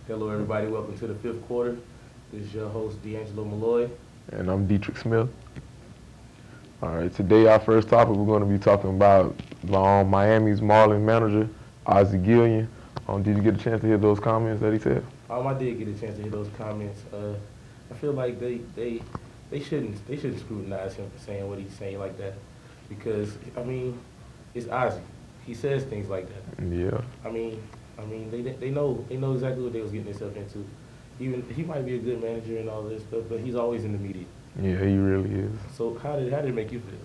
Hello, everybody. Welcome to the fifth quarter. This is your host, D'Angelo Malloy. And I'm Dietrich Smith. All right, today our first topic we're going to be talking about Miami's Marlins manager, Ozzie Guillen. Did you get a chance to hear those comments that he said? I did get a chance to hear those comments. I feel like they shouldn't scrutinize him for saying what he's saying like that, because it's Ozzie. He says things like that. Yeah. They know exactly what they was getting themselves into. Even he might be a good manager and all this stuff, but he's always in the media. Yeah, he really is. So how did it make you feel?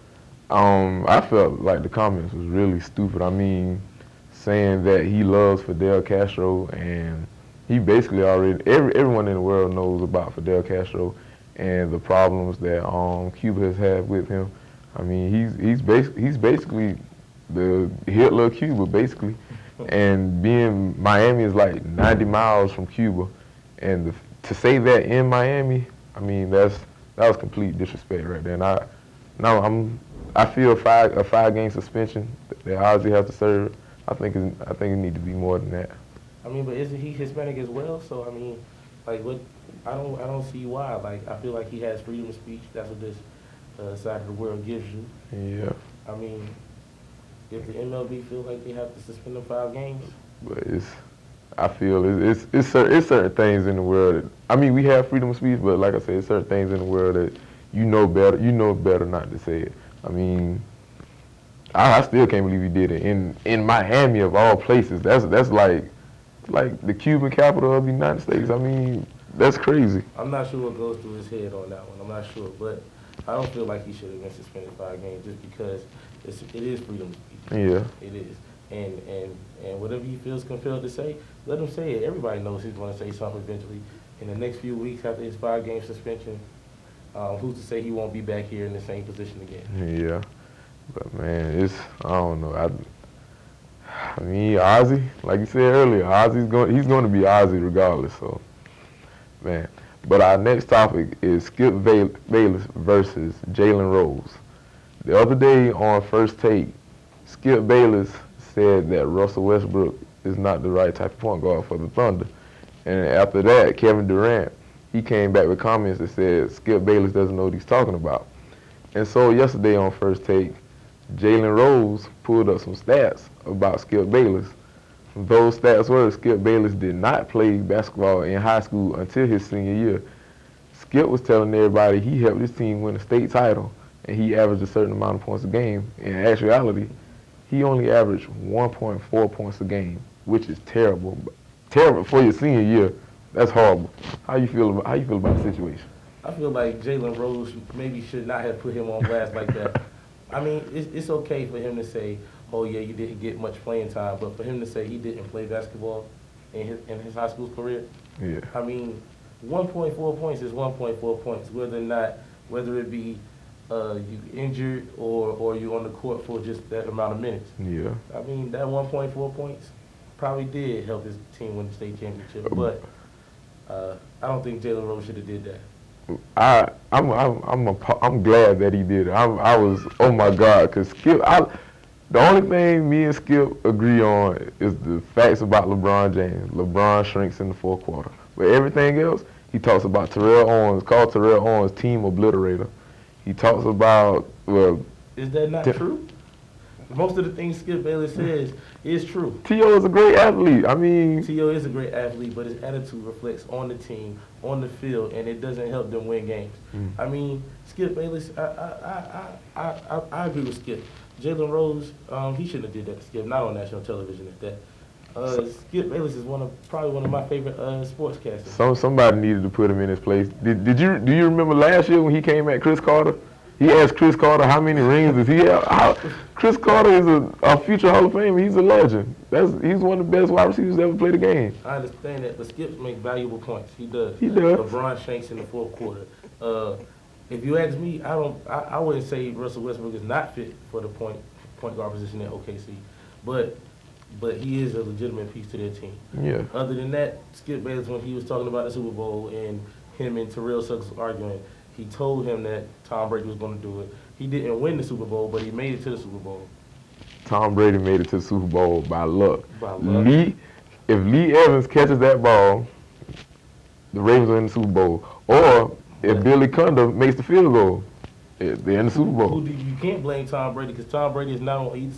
I felt like the comments was really stupid. Saying that he loves Fidel Castro, and he basically already everyone in the world knows about Fidel Castro and the problems that Cuba has had with him. He's basically the Hitler of Cuba, basically. And being Miami is like 90 miles from Cuba, and to say that in Miami, that was complete disrespect right there. And I feel a 5-game suspension that Ozzie has to serve. I think it need to be more than that. But isn't he Hispanic as well? So what? I don't see why. I feel like he has freedom of speech. That's what this side of the world gives you. Yeah. If the MLB feel like they have to suspend them 5 games, but I feel it's certain things in the world. We have freedom of speech, but like I said, it's certain things in the world that you know better not to say it. I still can't believe he did it in Miami of all places. That's like the Cuban capital of the United States. That's crazy. I'm not sure what goes through his head on that one. I'm not sure, but I don't feel like he should have been suspended 5 games just because it is freedom of speech. Yeah. It is. And whatever he feels compelled to say, let him say it. Everybody knows he's going to say something eventually. In the next few weeks after his 5-game suspension, who's to say he won't be back here in the same position again? Yeah. But man, I don't know. Ozzie, like you said earlier, he's going to be Ozzie regardless. So, man. But our next topic is Skip Bayless versus Jalen Rose. The other day on First Take, Skip Bayless said that Russell Westbrook is not the right type of point guard for the Thunder. And after that, Kevin Durant, he came back with comments that said Skip Bayless doesn't know what he's talking about. And so yesterday on First Take, Jalen Rose pulled up some stats about Skip Bayless. Those stats were Skip Bayless did not play basketball in high school until his senior year. Skip was telling everybody he helped his team win a state title, and he averaged a certain amount of points a game. In actuality, he only averaged 1.4 points a game, which is terrible. Terrible for your senior year. That's horrible. How you feel about the situation? I feel like Jalen Rose maybe should not have put him on blast like that. It's okay for him to say, oh yeah, you didn't get much playing time, but for him to say he didn't play basketball in his high school career, yeah. 1.4 points is 1.4 points, whether it be you injured or you on the court for just that amount of minutes. Yeah. That 1.4 points probably did help his team win the state championship, but I don't think Jalen Rose should have did that. I'm glad that he did it. I was, oh my God, because Skip, the only thing me and Skip agree on is the facts about LeBron James. LeBron shrinks in the fourth quarter. But everything else, he talks about Terrell Owens, called Terrell Owens team obliterator. He talks about, well... Is that not true? Most of the things Skip Bayless says is true. T.O. is a great athlete. T.O. is a great athlete, but his attitude reflects on the team, on the field, and it doesn't help them win games. Skip Bayless, I agree with Skip. Jalen Rose, he shouldn't have did that to Skip, not on national television at that. Skip Bayless is probably one of my favorite sportscasters. Somebody needed to put him in his place. Do you remember last year when he came at Chris Carter? He asked Chris Carter how many rings does he have. Chris Carter is a future Hall of Famer. He's a legend. He's one of the best wide receivers to ever play the game. I understand that, but Skip makes valuable points. He does. LeBron shanks in the fourth quarter. If you ask me, I wouldn't say Russell Westbrook is not fit for the point guard position at OKC, but he is a legitimate piece to their team. Yeah. Other than that, Skip Bayless, when he was talking about the Super Bowl and him and Terrell Suggs arguing, he told him that Tom Brady was going to do it. He didn't win the Super Bowl, but he made it to the Super Bowl. Tom Brady made it to the Super Bowl by luck. If Lee Evans catches that ball the Ravens are in the Super Bowl. Or if Billy Cundiff makes the field goal, they're in the Super Bowl. You can't blame Tom Brady because Tom Brady is not on either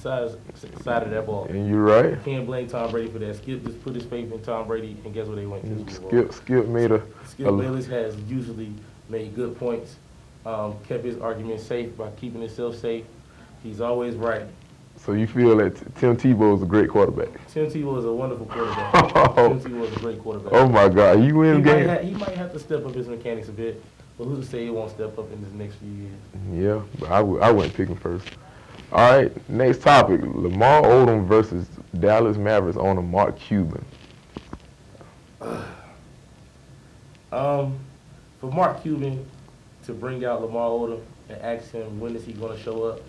side of that ball. And you're right. You can't blame Tom Brady for that. Skip just put his faith in Tom Brady, and guess what they went to? The Super Bowl. Skip made Skip Bayless has usually made good points, kept his argument safe by keeping himself safe. He's always right. So you feel that Tim Tebow is a great quarterback? Tim Tebow is a wonderful quarterback. Tim Tebow is a great quarterback. Oh my God, he wins games. He might have to step up his mechanics a bit, but who's to say he won't step up in the next few years? Yeah, but I wouldn't pick him first. All right, next topic: Lamar Odom versus Dallas Mavericks owner Mark Cuban. For Mark Cuban to bring out Lamar Odom and ask him when is he going to show up,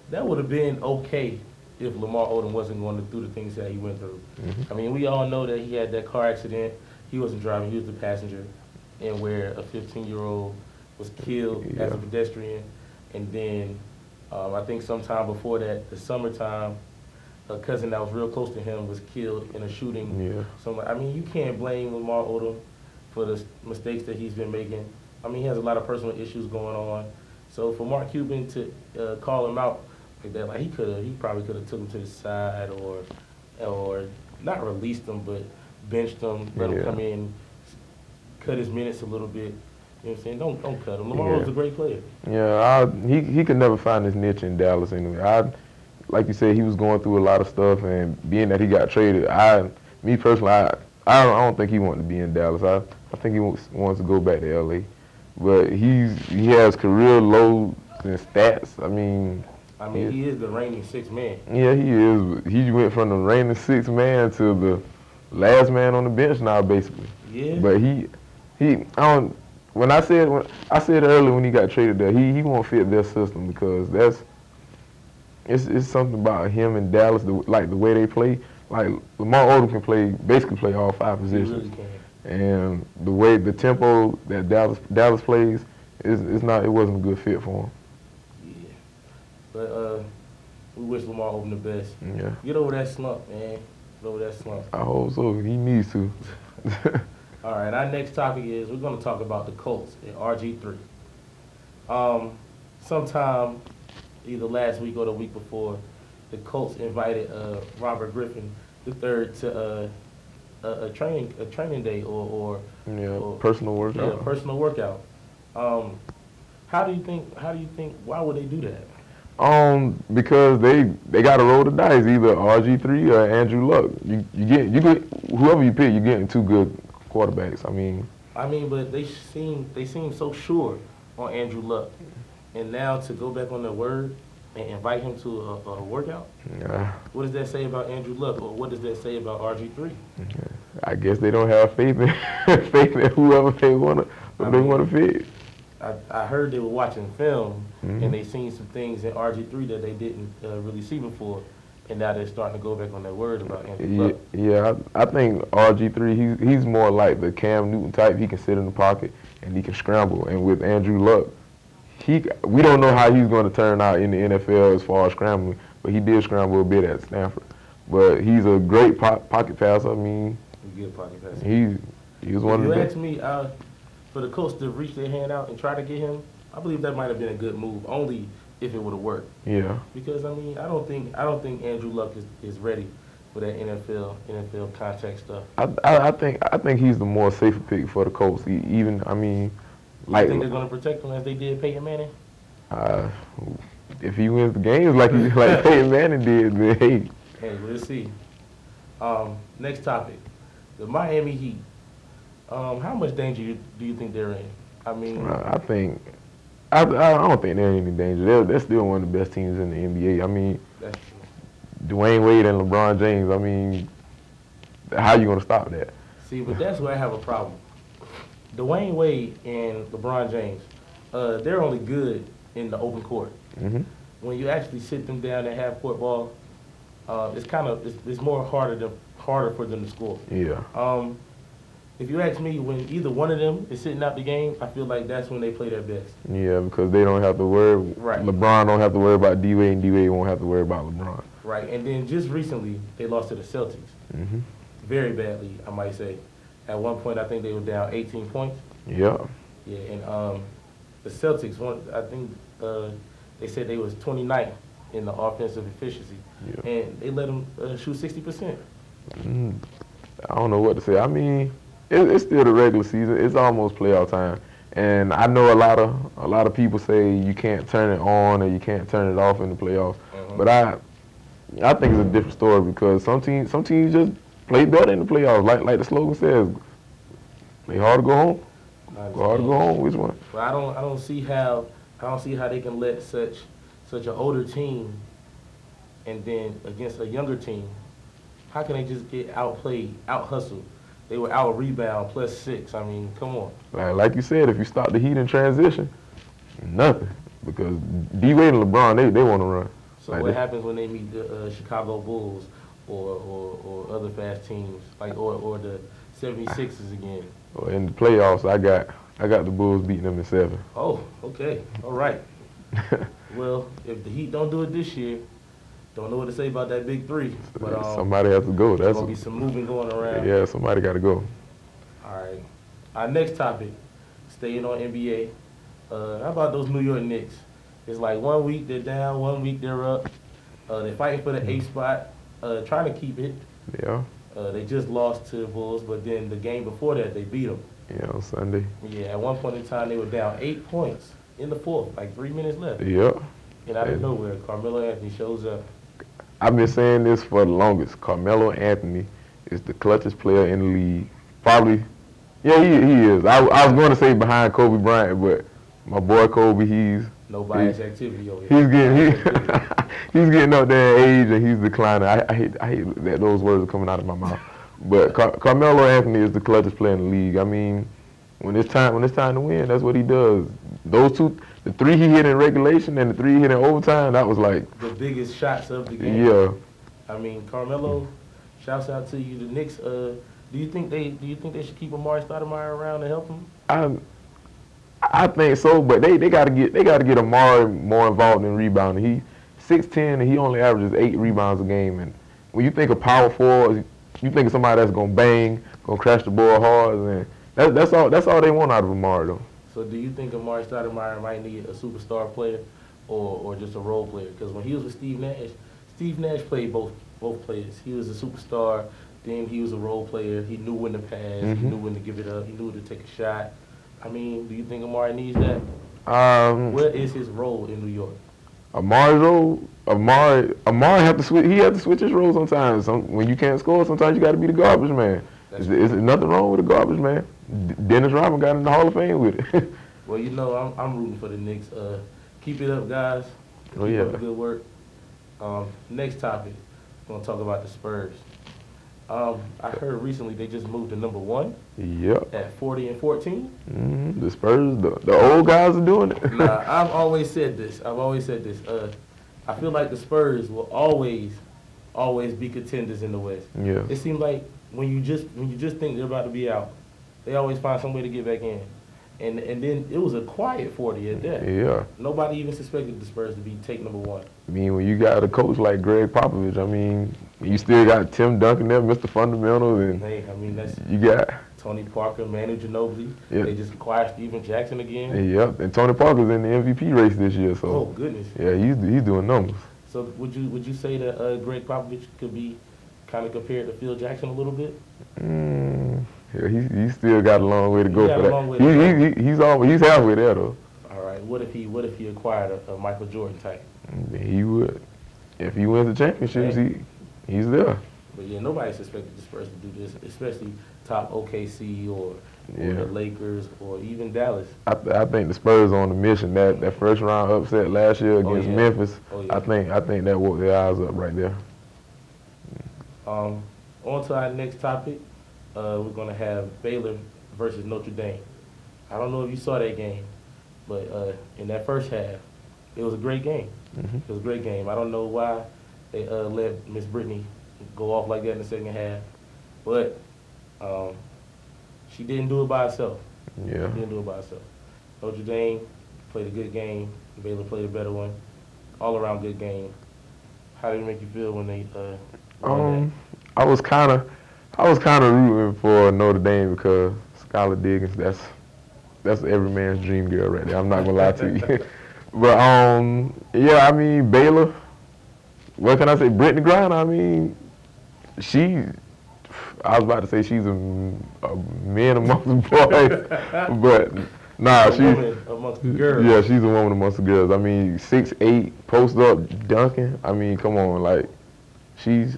that would have been okay if Lamar Odom wasn't going through the things that he went through. I mean, we all know that he had that car accident. He wasn't driving, he was the passenger, and where a 15-year-old was killed as a pedestrian. And then I think sometime before that, the summertime, a cousin that was real close to him was killed in a shooting. Yeah. So, I mean, you can't blame Lamar Odom for the mistakes that he's been making. I mean, he has a lot of personal issues going on. So for Mark Cuban to call him out like that, like he probably could have took him to the side or not released him, but benched him, let him come in, cut his minutes a little bit. You know what I'm saying? Don't cut him. Lamar was a great player. Yeah, he could never find his niche in Dallas anyway. Like you said, he was going through a lot of stuff, and being that he got traded, me personally, I don't think he wanted to be in Dallas. I think he wants to go back to LA. But he has career lows and stats. I mean, he is the reigning sixth man. Yeah, he is. He went from the reigning sixth man to the last man on the bench now, basically. Yeah. But when I said earlier when he got traded there, he won't fit their system because it's something about him and Dallas, the way they play. Like Lamar Odom can basically play all five positions. He really can. And the tempo that Dallas plays it wasn't a good fit for him. Yeah. But we wish Lamar Odom the best. Yeah. Get over that slump, man. Get over that slump. I hope so. He needs to. All right, our next topic is we're going to talk about the Colts and RG3. Sometime either last week or the week before, the Colts invited Robert Griffin III to a training day or personal workout. Yeah, personal workout. How do you think? Why would they do that? Because they got to roll the dice, either RG3 or Andrew Luck. You get whoever you pick, you're getting two good quarterbacks. I mean, but they seem so sure on Andrew Luck, and now to go back on their word and invite him to a workout. Yeah. What does that say about Andrew Luck, or what does that say about RG3? I guess they don't have faith in whoever they want to fit. I heard they were watching film and they seen some things in RG3 that they didn't really see before, and now they're starting to go back on their word about Andrew Luck. Yeah, I think RG3 he's more like the Cam Newton type. He can sit in the pocket and he can scramble. And with Andrew Luck, we don't know how he's going to turn out in the NFL as far as scrambling, but he did scramble a bit at Stanford. But he's a great pocket passer. I mean, he's a good pocket passer. He was one of the best. If you ask me, for the Colts to reach their hand out and try to get him, I believe that might have been a good move, only if it would have worked. Yeah. Because I don't think Andrew Luck is ready for that NFL contact stuff. I think he's the more safer pick for the Colts. You think they're going to protect him as they did Peyton Manning? If he wins the games like Peyton Manning did, then hey. Hey, we'll see. Next topic, the Miami Heat. How much danger do you think they're in? I mean, I don't think they're in any danger. They're still one of the best teams in the NBA. I mean, that's true. Dwayne Wade and LeBron James. I mean, how you gonna stop that? See, but that's where I have a problem. Dwayne Wade and LeBron James, they're only good in the open court. When you actually sit them down and have court ball, it's more harder for them to score. Yeah. If you ask me, when either one of them is sitting out the game, I feel like that's when they play their best. Yeah, because they don't have to worry. Right. LeBron don't have to worry about D-Wade, and D-Wade won't have to worry about LeBron. Right, and then just recently, they lost to the Celtics. Very badly, I might say. At one point, I think they were down 18 points. Yeah. Yeah, and the Celtics, I think they said they was 29th in the offensive efficiency, Yeah. and they let them shoot 60%. I don't know what to say. I mean, it's still the regular season. It's almost playoff time, and I know a lot of people say you can't turn it on or you can't turn it off in the playoffs. But I think it's a different story because some teams just play better in the playoffs. Like the slogan says, play hard to go home. Go hard to go home. Which one? But I don't see how they can let such an older team and then against a younger team. How can they just get outplayed, out hustled? They were out rebound +6. I mean, come on. Like you said, if you stop the Heat in transition, nothing. Because D Wade and LeBron, they want to run. So like what happens when they meet the Chicago Bulls or other fast teams or the 76ers again? Well, in the playoffs, I got the Bulls beating them in 7. Oh, okay, all right. Well, if the Heat don't do it this year, don't know what to say about that big three. But somebody has to go. There's gonna be some moving going around. Yeah, somebody got to go. All right. Our next topic, staying on NBA. How about those New York Knicks? It's like 1 week they're down, 1 week they're up. They're fighting for the 8th spot, trying to keep it. Yeah. They just lost to the Bulls, but then the game before that, they beat them. Yeah, on Sunday. Yeah, at one point in time, they were down 8 points in the fourth, like 3 minutes left. Yeah. And out of nowhere, Carmelo Anthony shows up. I've been saying this for the longest. Carmelo Anthony is the clutchest player in the league. Probably, yeah, he is. I was going to say behind Kobe Bryant, but my boy Kobe, no bias activity over here. He's getting up there in age and he's declining. I hate that those words are coming out of my mouth. But Carmelo Anthony is the clutchest player in the league. I mean, when it's time to win, that's what he does. Those two, the 3 he hit in regulation and the 3 he hit in overtime, that was like the biggest shots of the game. Yeah. I mean, Carmelo, shouts out to you. The Knicks. Do you think they should keep Amari Stoudemire around to help him? I think so, but they got to get Amari more involved in rebounding. He's 6'10" and he only averages 8 rebounds a game. And when you think of power forwards, you think of somebody that's gonna bang, gonna crash the ball hard, and that's all they want out of Amari though. So do you think Amari Stoudemire might need a superstar player or just a role player? Because when he was with Steve Nash played both players. He was a superstar, then he was a role player. He knew when to pass, he knew when to give it up, he knew when to take a shot. I mean, do you think Amari needs that? What is his role in New York? Amari's role, Amari have to switch. He has to switch his role sometimes. When you can't score, sometimes you got to be the garbage man. There's nothing wrong with the garbage man. Dennis Rodman got in the Hall of Fame with it. Well, you know, I'm rooting for the Knicks. Keep it up, guys. Keep up the good work. Next topic, we're gonna talk about the Spurs. I heard recently they just moved to number 1. Yep. At 40-14. The Spurs, the old guys are doing it. Nah, I've always said this. I feel like the Spurs will always be contenders in the West. Yeah. It seems like when you just think they're about to be out, they always find some way to get back in. And then it was a quiet 40 at that. Yeah. Nobody even suspected the Spurs to take number 1. I mean, when you got a coach like Greg Popovich, I mean, you still got Tim Duncan there, Mr. Fundamentals, and hey, I mean you got Tony Parker, Manu Ginobili. Yep. They just acquired Steven Jackson again. Yep, and Tony Parker's in the MVP race this year. So. Oh goodness. Yeah, he's doing numbers. So would you say that Greg Popovich could be kind of compared to Phil Jackson a little bit? Yeah, he's still got a long way to go for that. He's halfway there though. All right. What if he acquired a Michael Jordan type? He would. If he wins the championships, he's there. But yeah, nobody suspected the Spurs to do this, especially top OKC or the Lakers or even Dallas. I think the Spurs on the mission. That first round upset last year against Memphis. I think that woke their eyes up right there. On to our next topic. We're gonna have Baylor versus Notre Dame. I don't know if you saw that game, but in that first half, it was a great game. It was a great game. I don't know why they let Miss Brittany go off like that in the second half, but she didn't do it by herself. Yeah. She didn't do it by herself. Notre Dame played a good game. Baylor played a better one. All around good game. How did it make you feel when they won that? I was kind of I was kind of rooting for Notre Dame because Skylar Diggins, that's every man's dream girl right there. I'm not gonna lie to you. But yeah, I mean Baylor. What can I say? Brittany Griner. I mean, she. I was about to say she's a man amongst boys, but nah, A woman amongst the girls. Yeah, she's a woman amongst the girls. I mean, 6'8", post up, dunking. I mean, come on, like she's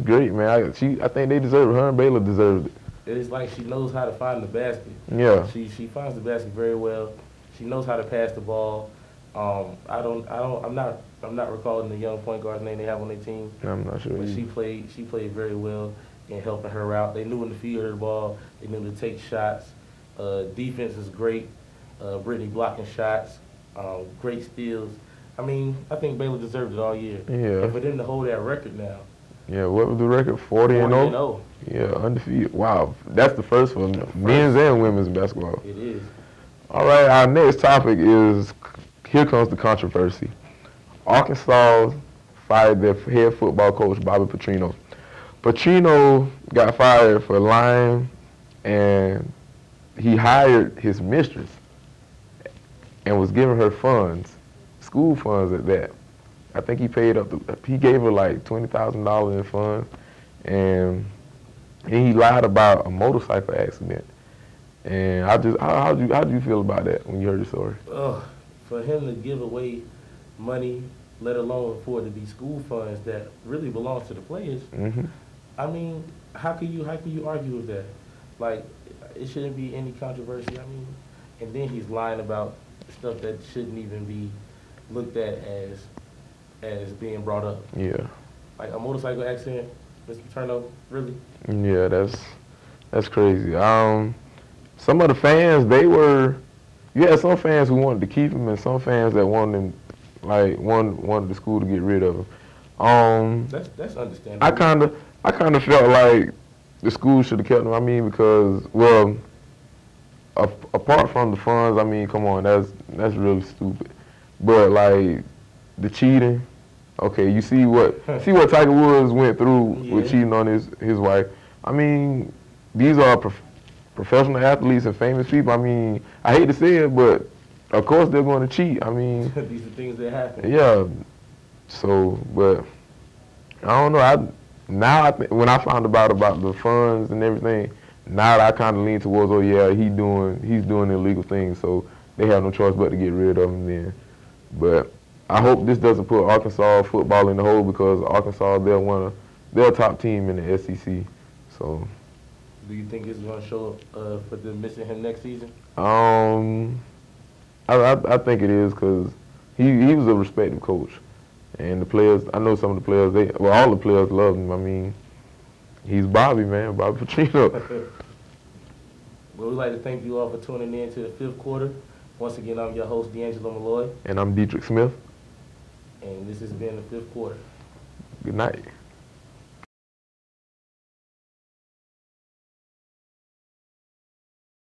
great, man. I think they deserve it. Her and Baylor deserved it. It's like she knows how to find the basket. Yeah. She finds the basket very well. She knows how to pass the ball. I'm not recalling the young point guard's name they have on their team. I'm not sure. But she played very well in helping her out. They knew when to feed her the ball. They knew to take shots. Defense is great. Brittany blocking shots. Great steals. I mean, I think Baylor deserved it all year. Yeah. And for them to hold that record now. Yeah, what was the record? 40-0? Yeah, undefeated. Wow, that's the first for men's and women's basketball. It is. All right, our next topic is, here comes the controversy. Arkansas fired their head football coach, Bobby Petrino. Petrino got fired for lying, and he hired his mistress and was giving her funds, school funds at that. I think he he gave her like $20,000 in funds, and he lied about a motorcycle accident. And how do you feel about that when you heard the story? For him to give away money, let alone for it to be school funds that really belongs to the players. Mm-hmm. I mean, how can you argue with that? Like, it shouldn't be any controversy. I mean, and then he's lying about stuff that shouldn't even be looked at as being brought up. Yeah. Like a motorcycle accident, Mr. Paterno, really? Yeah, that's crazy. Some of the fans, you had some fans who wanted to keep him, and some fans that wanted the school to get rid of him. That's understandable. I kind of felt like the school should have kept him. I mean, because apart from the funds, I mean, come on, that's really stupid. But like the cheating, okay, you see what Tiger Woods went through with cheating on his wife. I mean, these are professional athletes and famous people. I mean, I hate to say it, but of course they're going to cheat. I mean, these are things that happen. Yeah. So, but I don't know. When I found about the funds and everything, now I kind of lean towards, oh yeah, he's doing illegal things, so they have no choice but to get rid of him then. But I hope this doesn't put Arkansas football in the hole, because Arkansas, they're a top team in the SEC. So. Do you think it's going to show up for them missing him next season? I think it is, because he was a respected coach. And the players, I know some of the players, all the players love him. I mean, he's Bobby, man, Bobby Petrino. Well, we'd like to thank you all for tuning in to the fifth quarter. Once again, I'm your host, D'Angelo Malloy. And I'm Dietrich Smith. And this has been the fifth quarter. Good night.